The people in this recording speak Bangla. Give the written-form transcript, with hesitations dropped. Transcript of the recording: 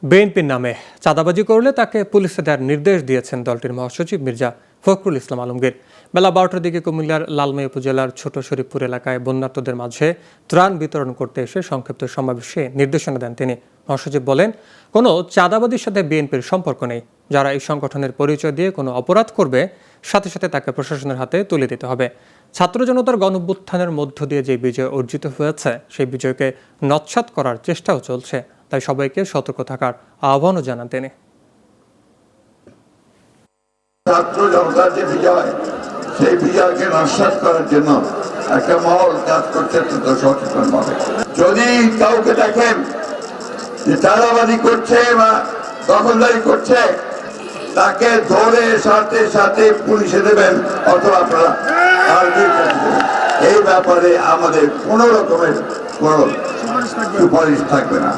বিএনপির নামে চাঁদাবাজি করলে তাকে পুলিশে দেওয়ার নির্দেশ দিয়েছেন দলটির মহাসচিব মির্জা ফখরুল ইসলাম আলমগীর। বেলা 12টার দিকে কুমিল্লার লালমাই উপজেলার ছোট শরীফপুর এলাকায় বন্যার্তদের মাঝে ত্রাণ বিতরণ করতে এসে সংক্ষিপ্ত সমাবেশে নির্দেশনা দেন তিনি। মহাসচিব বলেন, কোনো চাঁদাবাজির সাথে বিএনপির সম্পর্ক নেই। যারা এই সংগঠনের পরিচয় দিয়ে কোনো অপরাধ করবে, সাথে সাথে তাকে প্রশাসনের হাতে তুলে দিতে হবে। ছাত্র জনতার গণঅভ্যুত্থানের মধ্য দিয়ে যে বিজয় অর্জিত হয়েছে, সেই বিজয়কে নস্যাৎ করার চেষ্টাও চলছে। তাই সবাইকে সতর্ক থাকার আহ্বানও জানান তিনি। ছাত্র জনতার যে বিজয়, সেই বিজয়কে নস্যাৎ করার জন্য একটা মহল কাজ করছে সচেতন ভাবে। যদি কাউকে দেখেন যে চাঁদাবাজি করছে বা দখলদারি করছে, তাকে ধরে সাথে সাথে পুলিশে দেবেন অথবা আপনারা এই ব্যাপারে আমাদের কোনো রকমের কোনো সুপারিশ থাকবে না।